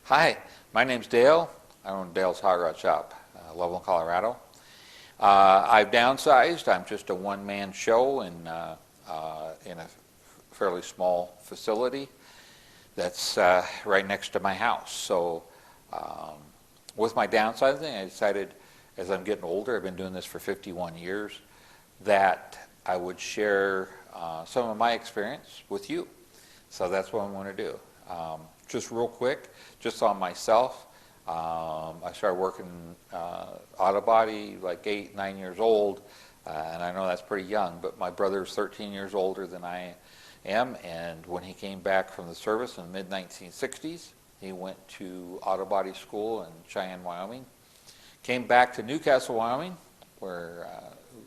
Hi, my name's Dale. I own Dale's Hot Rod Shop, Loveland, Colorado. I've downsized. I'm just a one-man show in a fairly small facility that's right next to my house. So with my downsizing, I decided as I'm getting older, I've been doing this for 51 years, that I would share some of my experience with you. So that's what I want to do. Just real quick, just on myself, I started working auto body like 8, 9 years old, and I know that's pretty young, but my brother's 13 years older than I am, and when he came back from the service in the mid-1960s, he went to auto body school in Cheyenne, Wyoming, came back to Newcastle, Wyoming, where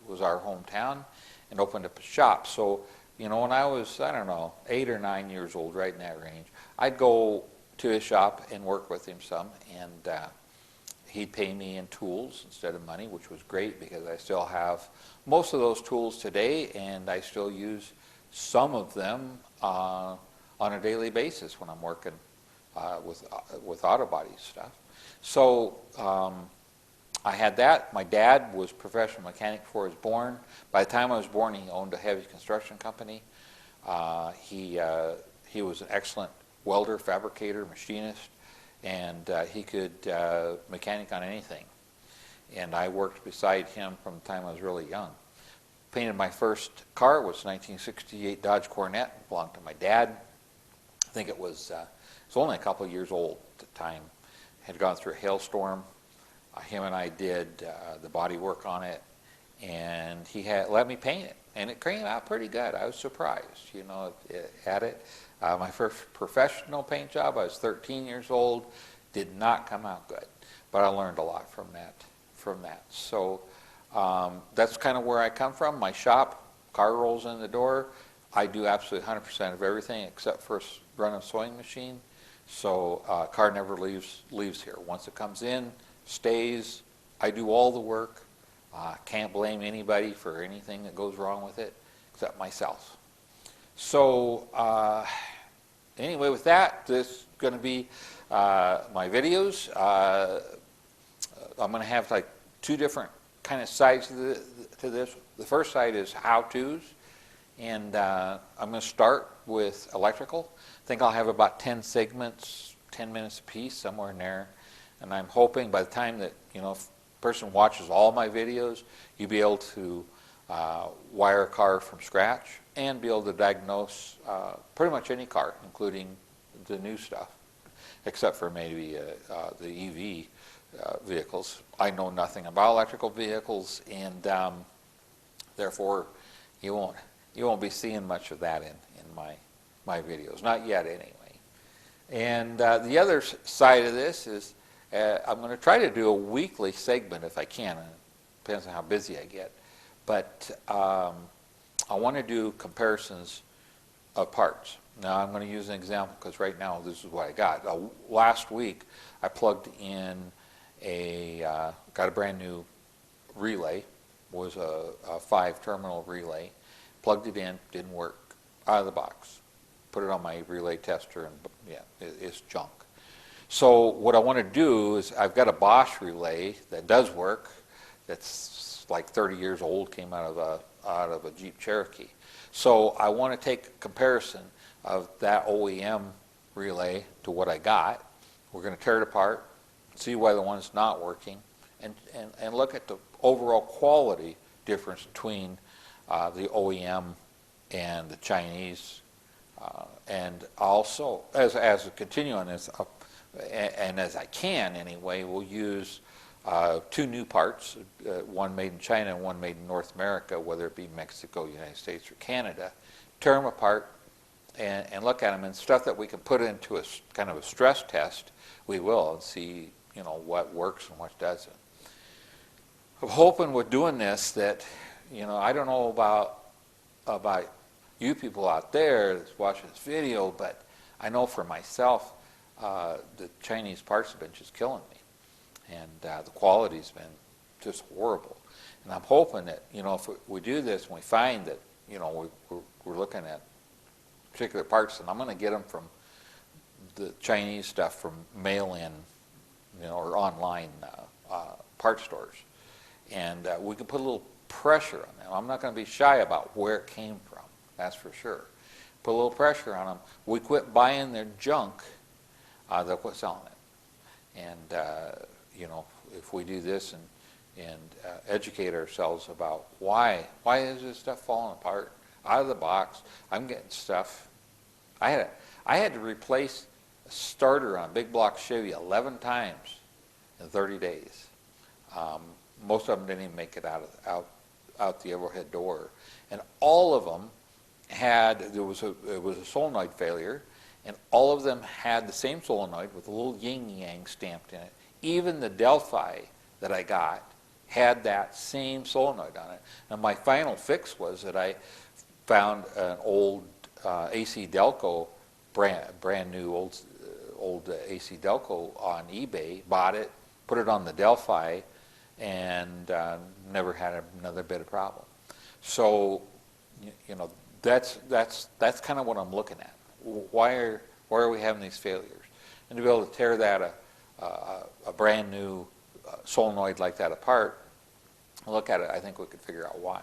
was our hometown, and opened up a shop. So, you know, when I was, I don't know, 8 or 9 years old, right in that range, I'd go to his shop and work with him some, and he'd pay me in tools instead of money, which was great because I still have most of those tools today, and I still use some of them on a daily basis when I'm working with auto body stuff. So I had that. My dad was a professional mechanic before I was born. By the time I was born, he owned a heavy construction company. He was an excellent welder, fabricator, machinist, and he could mechanic on anything. And I worked beside him from the time I was really young. Painted my first car was 1968 Dodge Coronet, belonged to my dad. I think it was only a couple of years old at the time. Had gone through a hailstorm. Him and I did the body work on it, and he had let me paint it, and it came out pretty good. I was surprised, you know, at it. My first professional paint job, I was 13 years old, did not come out good, but I learned a lot from that. So that's kind of where I come from. My shop, car rolls in the door. I do absolutely 100% of everything except for run a sewing machine. So car never leaves here. Once it comes in, stays. I do all the work. Can't blame anybody for anything that goes wrong with it except myself. So anyway, with that, this is going to be my videos. I'm going to have like two different kind of sides to this. The first side is how-tos, and I'm going to start with electrical. I think I'll have about 10 segments, 10 minutes apiece, somewhere in there. And I'm hoping by the time that, you know, if a person watches all my videos, you'll be able to wire a car from scratch and be able to diagnose pretty much any car, including the new stuff, except for maybe the EV vehicles. I know nothing about electrical vehicles, and therefore you won't be seeing much of that in my videos, not yet anyway. And the other side of this is I'm going to try to do a weekly segment if I can. It depends on how busy I get. But I want to do comparisons of parts. Now I'm going to use an example because right now this is what I got. Last week I plugged in got a brand new relay. Was a 5-terminal relay. Plugged it in, didn't work out of the box. Put it on my relay tester, and yeah, it's junk. So what I want to do is I've got a Bosch relay that does work. That's like 30 years old, came out of a Jeep Cherokee. So I want to take a comparison of that OEM relay to what I got. We're going to tear it apart, see why the one's not working, and look at the overall quality difference between the OEM and the Chinese. And also, as a continue on this, and as I can anyway, we'll use 2 new parts, one made in China and one made in North America, whether it be Mexico, United States, or Canada. Tear them apart and look at them, and stuff that we can put into a kind of a stress test, we will, and see, you know, what works and what doesn't. I'm hoping with doing this that, you know, I don't know about you people out there that's watching this video, but I know for myself, the Chinese parts have been just killing me, and the quality's been just horrible. And I'm hoping that, you know, if we do this and we find that, you know, we're looking at particular parts, and I'm going to get them from the Chinese stuff from mail-in, or online part stores. And we can put a little pressure on them. I'm not going to be shy about where it came from, that's for sure. Put a little pressure on them. We quit buying their junk, they'll quit selling it. And if we do this and educate ourselves about why is this stuff falling apart out of the box. I'm getting stuff. I had to replace a starter on a big block Chevy 11 times in 30 days. Most of them didn't even make it out the overhead door, and all of them it was a solenoid failure, and all of them had the same solenoid with a little yin yang stamped in it. Even the Delphi that I got had that same solenoid on it. And my final fix was that I found an old AC Delco, brand new old AC Delco on eBay, bought it, put it on the Delphi, and never had another bit of problem. So, that's kind of what I'm looking at. Why are we having these failures? And to be able to tear that a brand new solenoid like that apart, look at it, I think we could figure out why.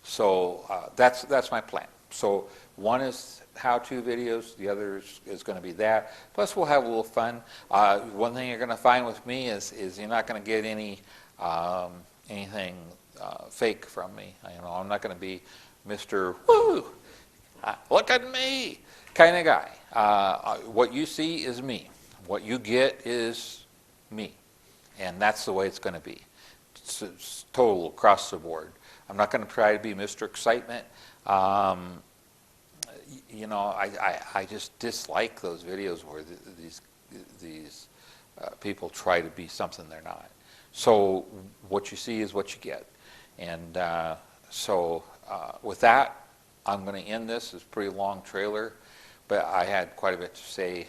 So that's my plan. So one is how-to videos, the other is going to be that. Plus we'll have a little fun. One thing you're going to find with me is you're not going to get anything fake from me. I'm not going to be Mr. Woo, look at me kind of guy. What you see is me. What you get is me. And that's the way it's going to be. It's total across the board. I'm not going to try to be Mr. Excitement. I just dislike those videos where these people try to be something they're not. So what you see is what you get. And with that, I'm going to end this. It's a pretty long trailer, but I had quite a bit to say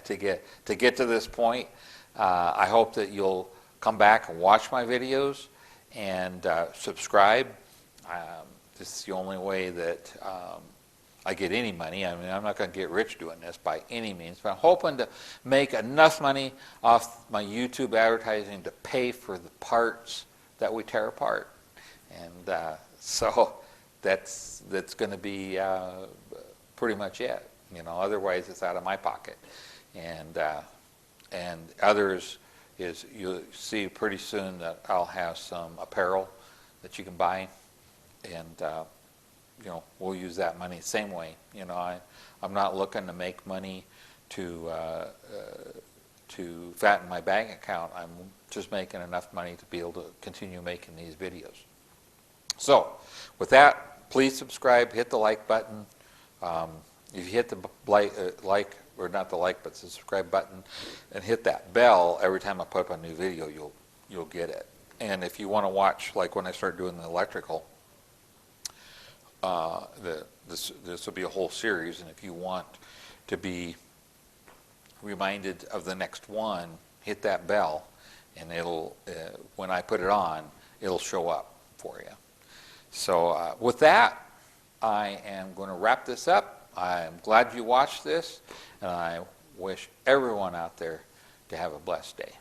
to get to this point. I hope that you'll come back and watch my videos and subscribe. This is the only way that I get any money. I mean, I'm not going to get rich doing this by any means, but I'm hoping to make enough money off my YouTube advertising to pay for the parts that we tear apart. And so that's going to be pretty much it. Otherwise it's out of my pocket. And others is you'll see pretty soon that I'll have some apparel that you can buy, and we'll use that money the same way. I'm not looking to make money to fatten my bank account. I'm just making enough money to be able to continue making these videos. So with that, please subscribe, hit the like button. If you hit the like, or not the like, but the subscribe button, and hit that bell every time I put up a new video, you'll get it. And if you want to watch, like when I start doing the electrical, this will be a whole series. And if you want to be reminded of the next one, hit that bell, and it'll when I put it on, it'll show up for you. So with that, I am going to wrap this up. I'm glad you watched this, and I wish everyone out there to have a blessed day.